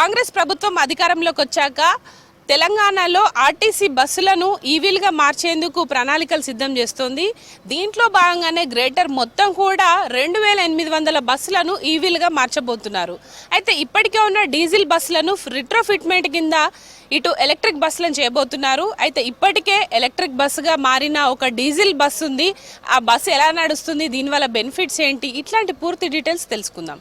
కాంగ్రెస్ ప్రభుత్వం అధికారంలోకి వచ్చాక తెలంగాణలో ఆర్టీసీ బస్సులను ఈవీలుగా మార్చేందుకు ప్రణాళికలు సిద్ధం చేస్తోంది. దీంట్లో భాగంగానే గ్రేటర్ మొత్తం కూడా 2800 బస్సులను ఈవీలుగా మార్చబోతున్నారు. అయితే ఇప్పటికే ఉన్న డీజిల్ బస్సులను రిట్రోఫిట్మెంట్ కింద ఇటు ఎలక్ట్రిక్ బస్సులను చేయబోతున్నారు. అయితే ఇప్పటికే ఎలక్ట్రిక్ బస్సుగా మారిన ఒక డీజిల్ బస్సు ఉంది. ఆ బస్సు ఎలా నడుస్తుంది, దీనివల్ల బెనిఫిట్స్ ఏంటి, ఇట్లాంటి పూర్తి డీటెయిల్స్ తెలుసుకుందాం.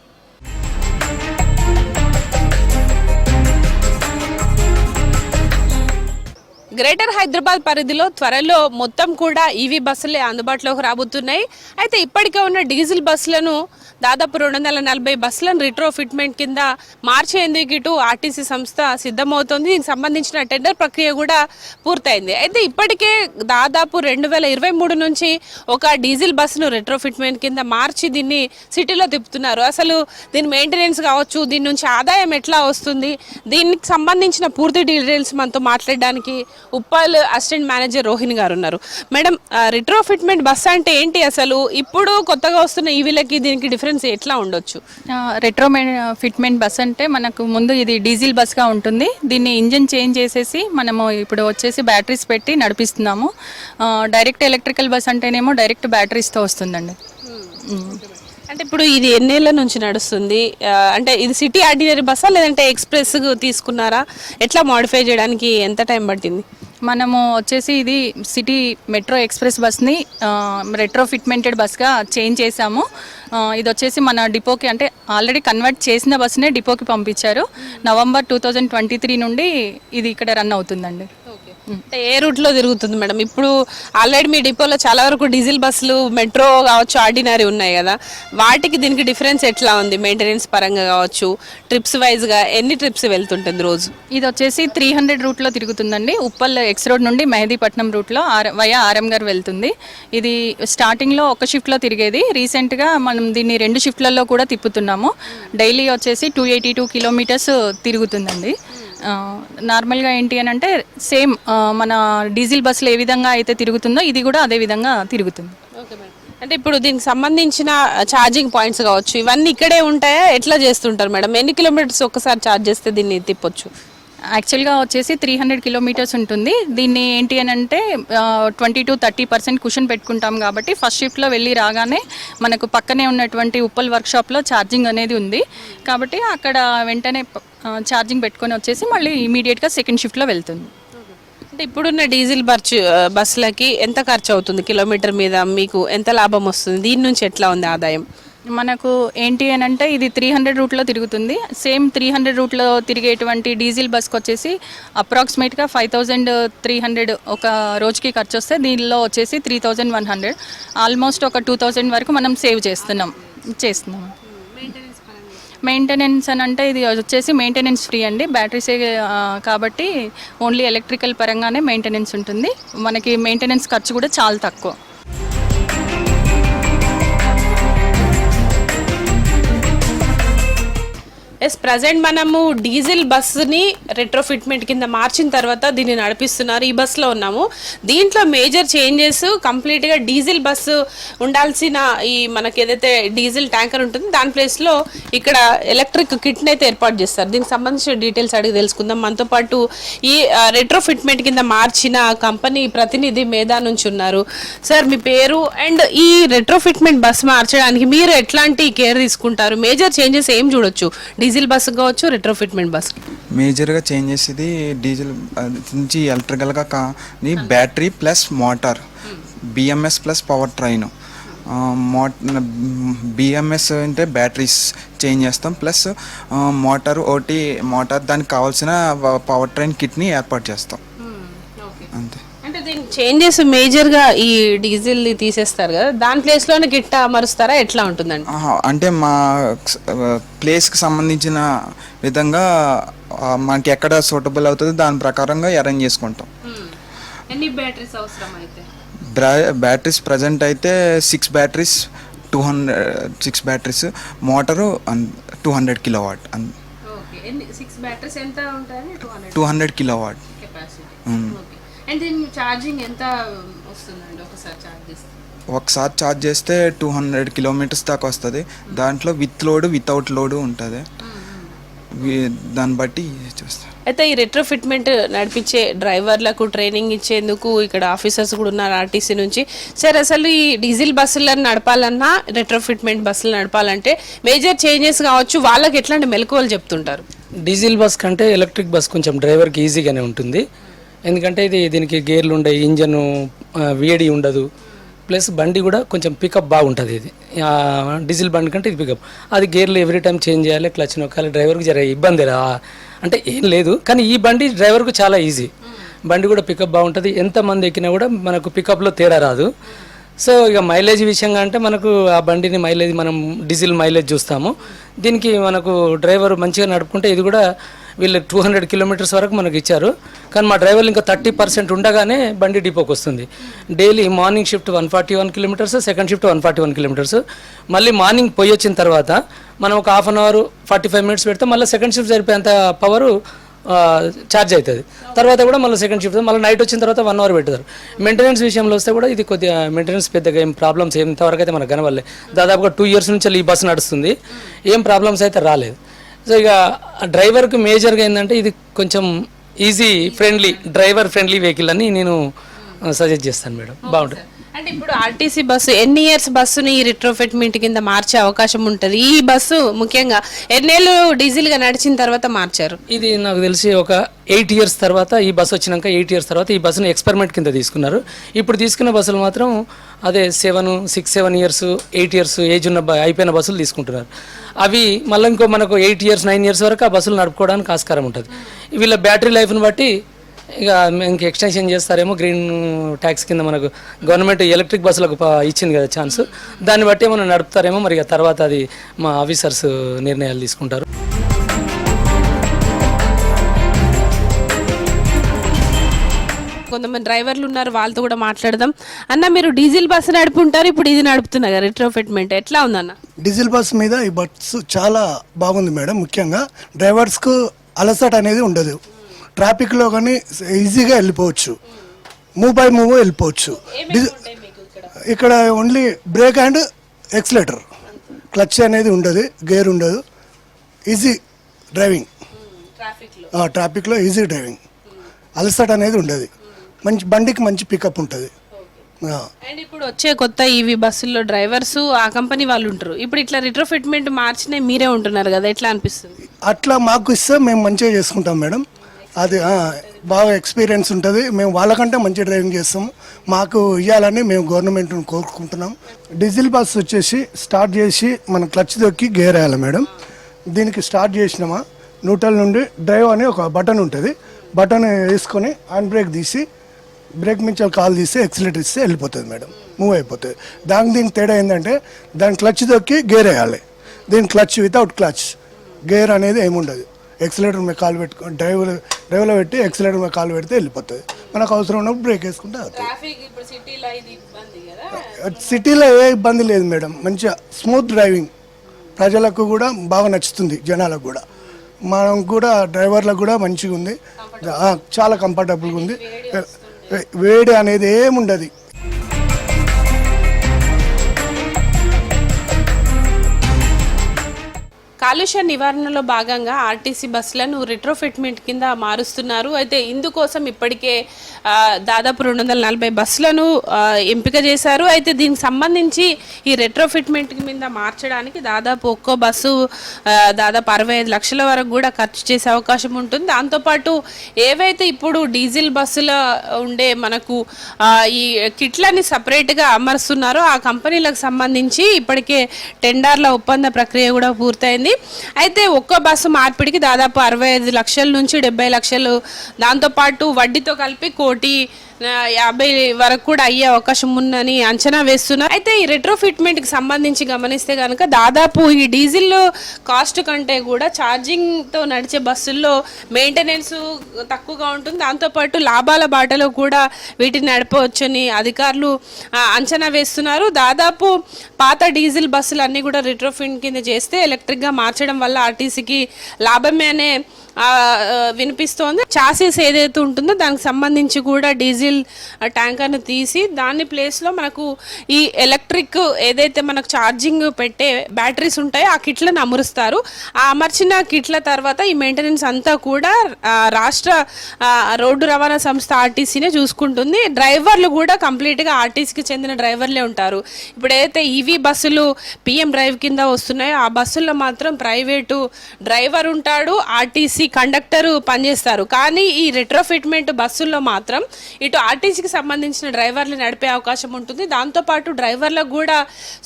గ్రేటర్ హైదరాబాద్ పరిధిలో త్వరలో మొత్తం కూడా ఈవీ బస్సులే అందుబాటులోకి రాబోతున్నాయి. అయితే ఇప్పటికే ఉన్న డీజిల్ బస్సులను దాదాపు 240 బస్సులను రిట్రోఫిట్మెంట్ కింద మార్చేందుకు ఇటు ఆర్టీసీ సంస్థ సిద్ధమవుతోంది. దీనికి సంబంధించిన టెండర్ ప్రక్రియ కూడా పూర్తయింది. అయితే ఇప్పటికే దాదాపు 2023 నుంచి ఒక డీజిల్ బస్సును రిట్రోఫిట్మెంట్ కింద మార్చి దీన్ని సిటీలో తిప్పుతున్నారు. అసలు దీని మెయింటెనెన్స్ కావచ్చు, దీని నుంచి ఆదాయం ఎట్లా వస్తుంది, దీనికి సంబంధించిన పూర్తి డీటెయిల్స్ మనతో మాట్లాడడానికి ఉప్పల్ అసిస్టెంట్ మేనేజర్ రోహిణి గారు ఉన్నారు. మేడం, రిట్రోఫిట్మెంట్ బస్ అంటే ఏంటి, అసలు ఇప్పుడు కొత్తగా వస్తున్న ఈవీలకి దీనికి డిఫరెన్స్ ఎట్లా ఉండొచ్చు? ఫిట్మెంట్ బస్ అంటే మనకు ముందు ఇది డీజిల్ బస్గా ఉంటుంది. దీన్ని ఇంజిన్ చేంజ్ చేసేసి మనము ఇప్పుడు వచ్చేసి బ్యాటరీస్ పెట్టి నడిపిస్తున్నాము. డైరెక్ట్ ఎలక్ట్రికల్ బస్ అంటేనేమో డైరెక్ట్ బ్యాటరీస్తో వస్తుందండి. అంటే ఇప్పుడు ఇది ఎన్నేళ్ల నుంచి నడుస్తుంది? అంటే ఇది సిటీ ఆర్డినరీ బస్సా లేదంటే ఎక్స్ప్రెస్ తీసుకున్నారా? ఎట్లా మోడిఫై చేయడానికి ఎంత టైం పట్టింది? మనము వచ్చేసి ఇది సిటీ మెట్రో ఎక్స్ప్రెస్ బస్ని రెట్రోఫిట్మెంటెడ్ బస్గా చేంజ్ చేసాము. ఇది వచ్చేసి మన డిపోకి అంటే ఆల్రెడీ కన్వర్ట్ చేసిన బస్సునే డిపోకి పంపించారు. నవంబర్ 2023 నుండి ఇది ఇక్కడ రన్ అవుతుందండి. అంటే ఏ రూట్లో తిరుగుతుంది మేడం? ఇప్పుడు ఆల్రెడీ మీ డిపోలో చాలా వరకు డీజిల్ బస్సులు మెట్రో కావచ్చు, ఆర్డినరీ ఉన్నాయి కదా, వాటికి దీనికి డిఫరెన్స్ ఎట్లా ఉంది? మెయింటెనెన్స్ పరంగా కావచ్చు, ట్రిప్స్ వైజ్గా ఎన్ని ట్రిప్స్ వెళ్తుంటుంది రోజు? ఇది వచ్చేసి 300 రూట్లో తిరుగుతుందండి. ఉప్పల్ ఎక్స్ రోడ్ నుండి మెహదీపట్నం రూట్లో వయా ఆర్ఎం గారు వెళ్తుంది. ఇది స్టార్టింగ్లో ఒక షిఫ్ట్లో తిరిగేది. రీసెంట్గా మనం దీన్ని 2 షిఫ్ట్లలో కూడా తిప్పుతున్నాము. డైలీ వచ్చేసి 282 కిలోమీటర్స్ తిరుగుతుందండి. నార్మల్గా ఏంటి అని అంటే సేమ్ మన డీజిల్ బస్సులు ఏ విధంగా అయితే తిరుగుతుందో ఇది కూడా అదే విధంగా తిరుగుతుంది. అంటే ఇప్పుడు దీనికి సంబంధించిన ఛార్జింగ్ పాయింట్స్ కావచ్చు, ఇవన్నీ ఇక్కడే ఉంటాయా? ఎట్లా చేస్తుంటారు మేడం? ఎన్ని కిలోమీటర్స్ ఒక్కసారి ఛార్జ్ చేస్తే దీన్ని తిప్పొచ్చు? యాక్చువల్గా వచ్చేసి 300 కిలోమీటర్స్ ఉంటుంది. దీన్ని ఏంటి అని అంటే 20-30% కుషన్ పెట్టుకుంటాం కాబట్టి ఫస్ట్ షిఫ్ట్లో వెళ్ళి రాగానే మనకు పక్కనే ఉన్నటువంటి ఉప్పల్ వర్క్షాప్లో ఛార్జింగ్ అనేది ఉంది కాబట్టి అక్కడ వెంటనే ఛార్జింగ్ పెట్టుకొని వచ్చేసి మళ్ళీ ఇమీడియట్గా సెకండ్ షిఫ్ట్లో వెళ్తుంది. అంటే ఇప్పుడున్న డీజిల్ బస్సులకి ఎంత ఖర్చు అవుతుంది కిలోమీటర్ మీద? మీకు ఎంత లాభం వస్తుంది? దీని నుంచి ఎట్లా ఉంది ఆదాయం? మనకు ఏంటి అని అంటే ఇది 300 రూట్లో తిరుగుతుంది. సేమ్ 300 రూట్లో తిరిగేటువంటి డీజిల్ బస్కి వచ్చేసి అప్రాక్సిమేట్గా 5300 ఒక రోజుకి ఖర్చు వస్తే దీనిలో వచ్చేసి 3100, ఆల్మోస్ట్ ఒక 2000 వరకు మనం సేవ్ చేస్తున్నాం. మెయింటెనెన్స్ అని అంటే ఇది వచ్చేసి మెయింటెనెన్స్ ఫ్రీ అండి, బ్యాటరీసే కాబట్టి ఓన్లీ ఎలక్ట్రికల్ పరంగానే మెయింటెనెన్స్ ఉంటుంది. మనకి మెయింటెనెన్స్ ఖర్చు కూడా చాలా తక్కువ. ప్రజెంట్ మనము డీజిల్ బస్సుని రెట్రోఫిట్మెంట్ కింద మార్చిన తర్వాత దీన్ని నడిపిస్తున్నారు. ఈ బస్సులో ఉన్నాము. దీంట్లో మేజర్ చేంజెస్ కంప్లీట్గా డీజిల్ బస్సు ఉండాల్సిన ఈ మనకి ఏదైతే డీజిల్ ట్యాంకర్ ఉంటుందో దాని ప్లేస్లో ఇక్కడ ఎలక్ట్రిక్ కిట్ని అయితే ఏర్పాటు చేస్తారు. దీనికి సంబంధించిన డీటెయిల్స్ అడిగి తెలుసుకుందాం. మనతో పాటు ఈ రెట్రోఫిట్మెంట్ కింద మార్చిన కంపెనీ ప్రతినిధి మేధా నుంచి ఉన్నారు. సార్, మీ పేరు అండ్ ఈ రెట్రోఫిట్మెంట్ బస్ మార్చడానికి మీరు ఎట్లాంటి కేర్ తీసుకుంటారు? మేజర్ చేంజెస్ ఏం చూడొచ్చు డీజిల్ బస్ కావచ్చు, రిట్రోఫిట్మెంట్ బస్? మేజర్గా చేంజెస్ ఇది డీజిల్ నుంచి ఎలక్ట్రికల్గా కానీ battery plus motor, BMS plus power train. BMS అంటే బ్యాటరీస్ చేంజ్ చేస్తాం, ప్లస్ మోటార్ దానికి కావాల్సిన పవర్ ట్రైన్ కిట్ని ఏర్పాటు చేస్తాం. అంతే. అంటే దీనికి చేంజెస్ మేజర్గా ఈ డీజిల్ తీసేస్తారు కదా, దాని ప్లేస్లోనే గిట్ట మరుస్తారా? ఎట్లా ఉంటుందండి? అంటే మా ప్లేస్కి సంబంధించిన విధంగా మనకి ఎక్కడ సూటబుల్ అవుతుందో దాని ప్రకారంగా అరేంజ్ చేసుకుంటాం. ఎన్ని బ్యాటరీస్ అవసరం అయితే? బ్యాటరీస్ ప్రజెంట్ అయితే 6 batteries, 6 batteries, motor 200 kilowatt. 6 batteries ఎంత ఉంటాయి? 200 కిలోవాట్ కెపాసిటీ. అండ్ దీని ఛార్జింగ్ ఎంత వస్తుందండి ఒకసారి ఛార్జ్ చేస్తే? ఒకసారి ఛార్జ్ చేస్తే 200 కిలోమీటర్స్ దాకా వస్తుంది. దాంట్లో విత్ లోడ్ వితౌట్ లోడ్ ఉంటుంది. దాన్ని బట్టి చూస్తారు. అయితే ఈ రెట్రోఫిట్మెంట్ నడిపించే డ్రైవర్లకు ట్రైనింగ్ ఇచ్చేందుకు ఇక్కడ ఆఫీసర్స్ కూడా ఉన్నారు ఆర్టీసీ నుంచి. సార్, అసలు ఈ డీజిల్ బస్సులను నడపాలన్నా రెట్రోఫిట్మెంట్ బస్సులు నడపాలంటే మేజర్ చేంజెస్ కావచ్చు, వాళ్ళకి ఎట్లాంటి మెలకువలు చెప్తుంటారు? డీజిల్ బస్ కంటే ఎలక్ట్రిక్ బస్ కొంచెం డ్రైవర్కి ఈజీగానే ఉంటుంది. ఎందుకంటే దీనికి గేర్లు ఉండవు, ఇంజన్ వేడి ఉండదు, ప్లస్ బండి కూడా కొంచెం పికప్ బాగుంటుంది. ఇది డీజిల్ బండి కంటే ఇది పికప్, అది గేర్లు ఎవ్రీ టైం చేంజ్ చేయాలి, క్లచ్ నొక్కాలి, డ్రైవర్కి జర ఇబ్బంది అంటే ఏం లేదు. కానీ ఈ బండి డ్రైవర్కు చాలా ఈజీ, బండి కూడా పికప్ బాగుంటుంది, ఎంతమంది ఎక్కినా కూడా మనకు పికప్లో తేడా రాదు. సో ఇక మైలేజ్ విషయంగా అంటే మనకు ఆ బండిని మైలేజ్ మనం డీజిల్ మైలేజ్ చూస్తాము. దీనికి మనకు డ్రైవర్ మంచిగా నడుపుకుంటే ఇది కూడా వీళ్ళు 200 కిలోమీటర్స్ వరకు మనకు ఇచ్చారు. కానీ మా డ్రైవర్లు ఇంకా 30% ఉండగానే బండి డిపోకి వస్తుంది. Daily morning shift 141 kilometres, second shift 141 kilometres. మళ్ళీ మార్నింగ్ పోయి వచ్చిన తర్వాత మనం ఒక హాఫ్ అన్ అవర్ 45 మినిట్స్ పెడితే మళ్ళీ సెకండ్ షిఫ్ట్ సరిపోయేంత పవరు ఛార్జ్ అవుతుంది. తర్వాత కూడా మళ్ళీ సెకండ్ షిఫ్ట్, మళ్ళీ నైట్ వచ్చిన తర్వాత 1 అవర్ పెడతారు. మెయింటెనెన్స్ విషయంలో వస్తే కూడా ఇది కొద్దిగా మెయింటెనెన్స్ పెద్దగా ఏం ప్రాబ్లమ్స్ ఇంతవరకు అయితే మనకు కనవల్లే. దాదాపుగా 2 ఇయర్స్ నుంచి ఈ బస్సు నడుస్తుంది, ఏం ప్రాబ్లమ్స్ అయితే రాలేదు. సో ఇక డ్రైవర్కి మేజర్గా ఏంటంటే ఇది కొంచెం easy friendly, driver friendly vehicle అని నేను సజెస్ట్ చేస్తాను మేడం, బాగుంటుంది. అంటే ఇప్పుడు ఆర్టీసీ బస్సు ఎన్ని ఇయర్స్ బస్సుని ఈ రెట్రోఫిట్మెంట్ కింద మార్చే అవకాశం ఉంటుంది? ఈ బస్సు ముఖ్యంగా ఎన్నేళ్ళు డీజిల్గా నడిచిన తర్వాత మార్చారు? ఇది నాకు తెలిసి ఒక 8 ఇయర్స్ తర్వాత, ఈ బస్సు వచ్చినాక 8 ఇయర్స్ తర్వాత ఈ బస్సును ఎక్స్పెరిమెంట్ కింద తీసుకున్నారు. ఇప్పుడు తీసుకున్న బస్సులు మాత్రం అదే 7 ఇయర్స్ 8 ఇయర్స్ ఏజ్ ఉన్న అయిపోయిన బస్సులు తీసుకుంటున్నారు. అవి మళ్ళీ ఇంకో మనకు 8 ఇయర్స్ 9 ఇయర్స్ వరకు ఆ బస్సులు నడుపుకోవడానికి ఆస్కారం ఉంటుంది. వీళ్ళ బ్యాటరీ లైఫ్ని బట్టి ఇక ఇంక ఎక్స్టెన్షన్ చేస్తారేమో, గ్రీన్ ట్యాక్స్ కింద మనకు గవర్నమెంట్ ఎలక్ట్రిక్ బస్సులకు ఇచ్చింది కదా ఛాన్స్, దాన్ని బట్టి మనం నడుపుతారేమో. మరి తర్వాత అది మా ఆఫీసర్స్ నిర్ణయాలు తీసుకుంటారు. కొంతమంది డ్రైవర్లు ఉన్నారు, వాళ్ళతో కూడా మాట్లాడదాం. అన్న, మీరు డీజిల్ బస్సు నడుపుంటారు, ఇప్పుడు ఇది నడుపుతున్నారు రెట్రోఫిట్మెంట్ ఎట్లా ఉందన్న? డీజిల్ బస్ మీద ఈ బస్సు చాలా బాగుంది మేడం. ముఖ్యంగా డ్రైవర్స్కు అలసట అనేది ఉండదు. ట్రాఫిక్లో కానీ ఈజీగా వెళ్ళిపోవచ్చు, మూవ్ బై మూవ్ వెళ్ళిపోవచ్చు. ఇక్కడ only brake and accelerator, clutch అనేది ఉండదు, గేర్ ఉండదు. ఈజీ డ్రైవింగ్, ట్రాఫిక్లో ఈజీ డ్రైవింగ్, అలసట అనేది ఉండదు. మంచి బండికి మంచి పికప్ ఉంటుంది. అండ్ ఇప్పుడు వచ్చే కొత్త ఈవీ బస్సుల్లో డ్రైవర్స్ ఆ కంపెనీ వాళ్ళు ఉంటారు. ఇప్పుడు ఇట్లా రెట్రోఫిట్మెంట్ మార్చినే మీరే ఉంటున్నారు కదా, ఎట్లా అనిపిస్తుంది? అట్లా మాకు ఇస్తే మేము మంచిగా చేసుకుంటాం మేడం. అది బాగా ఎక్స్పీరియన్స్ ఉంటుంది. మేము వాళ్ళకంటే మంచి డ్రైవింగ్ చేస్తాము. మాకు ఇవ్వాలని మేము గవర్నమెంట్ని కోరుకుంటున్నాం. డీజిల్ బస్ వచ్చేసి స్టార్ట్ చేసి మనం క్లచ్ దొక్కి గేర్ వేయాలి మేడం. దీనికి స్టార్ట్ చేసినామా న్యూట్రల్ నుండి డ్రైవ్ అని ఒక బటన్ ఉంటుంది. బటన్ వేసుకొని హ్యాండ్ బ్రేక్ తీసి బ్రేక్ మించాలి కాల్ తీసి ఎక్సిలేటర్ ఇస్తే వెళ్ళిపోతుంది మేడం, మూవ్ అయిపోతుంది. దీనికి తేడా ఏంటంటే దాని క్లచ్ దొక్కి గేర్ వేయాలి. దీని క్లచ్ వితౌట్ క్లచ్, గేర్ అనేది ఏముండదు. ఎక్సిలేటర్ మీద కాలు పెట్టుకో, డ్రైవ్లో పెట్టి ఎక్సిలేటర్ మీద కాలు పెడితే వెళ్ళిపోతుంది. మనకు అవసరం ఉన్నప్పుడు బ్రేక్ వేసుకుంటే సిటీలో ఏ ఇబ్బంది లేదు మేడం. మంచిగా స్మూత్ డ్రైవింగ్, ప్రజలకు కూడా బాగా నచ్చుతుంది, జనాలకు కూడా, మనం కూడా డ్రైవర్లకు కూడా మంచిగా ఉంది, చాలా కంఫర్టబుల్గా ఉంది. వేడి అనేది ఏముండదు. కాలుష్య నివారణలో భాగంగా ఆర్టీసీ బస్సులను రెట్రోఫిట్మెంట్ కింద మారుస్తున్నారు. అయితే ఇందుకోసం ఇప్పటికే దాదాపు 240 బస్సులను ఎంపిక చేశారు. అయితే దీనికి సంబంధించి ఈ రెట్రోఫిట్మెంట్ కింద మార్చడానికి దాదాపు ఒక్కో బస్సు దాదాపు 65 లక్షల వరకు కూడా ఖర్చు చేసే అవకాశం ఉంటుంది. దాంతోపాటు ఏవైతే ఇప్పుడు డీజిల్ బస్సులో ఉండే మనకు ఈ కిట్లని సపరేట్గా అమరుస్తున్నారో ఆ కంపెనీలకు సంబంధించి ఇప్పటికే టెండర్ల ఒప్పంద ప్రక్రియ కూడా పూర్తయింది. అయితే ఒక్క బస్సు మార్పిడికి దాదాపు 65 లక్షల నుంచి 70 లక్షలు, దాంతోపాటు వడ్డీతో కలిపి 1,50,00,000 వరకు కూడా అయ్యే అవకాశం ఉందని అంచనా వేస్తున్నారు. అయితే ఈ రెట్రోఫిట్మెంట్కి సంబంధించి గమనిస్తే కనుక దాదాపు ఈ డీజిల్ కాస్ట్ కంటే కూడా ఛార్జింగ్తో నడిచే బస్సుల్లో మెయింటెనెన్స్ తక్కువగా ఉంటుంది. దాంతోపాటు లాభాల బాటలో కూడా వీటిని నడపవచ్చని అధికారులు అంచనా వేస్తున్నారు. దాదాపు పాత డీజిల్ బస్సులు అన్నీ కూడా రెట్రోఫిట్ కింద చేస్తే ఎలక్ట్రిక్గా మార్చడం వల్ల ఆర్టీసీకి లాభమే అనే వినిపిస్తోంది. చాసీస్ ఏదైతే ఉంటుందో దానికి సంబంధించి కూడా డీజిల్ ట్యాంకర్ను తీసి దాని ప్లేస్లో మనకు ఈ ఎలక్ట్రిక్ ఏదైతే మనకు ఛార్జింగ్ పెట్టే బ్యాటరీస్ ఉంటాయో ఆ కిట్లను అమరుస్తారు. ఆ అమర్చిన కిట్ల తర్వాత ఈ మెయింటెనెన్స్ అంతా కూడా రాష్ట్ర రోడ్డు రవాణా సంస్థ ఆర్టీసీనే చూసుకుంటుంది. డ్రైవర్లు కూడా కంప్లీట్గా ఆర్టీసీకి చెందిన డ్రైవర్లే ఉంటారు. ఇప్పుడు ఏదైతే ఈవీ బస్సులు పిఎం డ్రైవ్ కింద వస్తున్నాయో ఆ బస్సుల్లో మాత్రం ప్రైవేటు డ్రైవర్ ఉంటాడు, ఆర్టీసీ కండక్టర్ పనిచేస్తారు. కానీ ఈ రెట్రోఫిట్మెంట్ బస్సుల్లో మాత్రం ఇటు ఆర్టీసీకి సంబంధించిన డ్రైవర్లు నడిపే అవకాశం ఉంటుంది. దాంతోపాటు డ్రైవర్లకు కూడా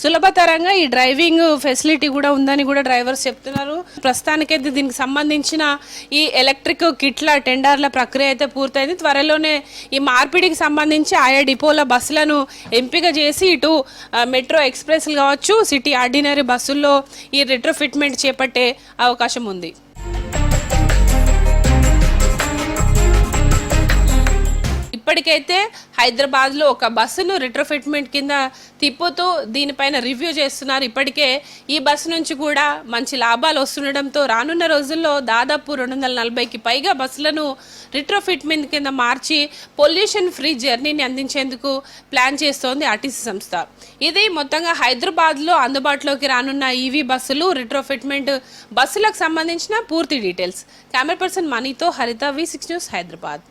సులభతరంగా ఈ డ్రైవింగ్ ఫెసిలిటీ కూడా ఉందని కూడా డ్రైవర్స్ చెప్తున్నారు. ప్రస్తుతానికైతే దీనికి సంబంధించిన ఈ ఎలక్ట్రిక్ కిట్ల టెండర్ల ప్రక్రియ అయితే పూర్తయింది. త్వరలోనే ఈ మార్పిడికి సంబంధించి ఆయా డిపోల బస్సులను ఎంపిక చేసి ఇటు మెట్రో ఎక్స్ప్రెస్లు కావచ్చు, సిటీ ఆర్డినరీ బస్సుల్లో ఈ రెట్రోఫిట్మెంట్ చేపట్టే అవకాశం ఉంది. ఇప్పటికైతే హైదరాబాద్లో ఒక బస్సును రెట్రోఫిట్మెంట్ కింద తిప్పుతూ దీనిపైన రివ్యూ చేస్తున్నారు. ఇప్పటికే ఈ బస్సు నుంచి కూడా మంచి లాభాలు వస్తుండడంతో రానున్న రోజుల్లో దాదాపు 240కి పైగా బస్సులను రెట్రోఫిట్మెంట్ కింద మార్చి పొల్యూషన్ ఫ్రీ జర్నీని అందించేందుకు ప్లాన్ చేస్తోంది ఆర్టీసీ సంస్థ. ఇది మొత్తంగా హైదరాబాద్లో అందుబాటులోకి రానున్న ఈవీ బస్సులు, రెట్రోఫిట్మెంట్ బస్సులకు సంబంధించిన పూర్తి డీటెయిల్స్. కెమెరా పర్సన్ మనీతో హరిత, V6 న్యూస్, హైదరాబాద్.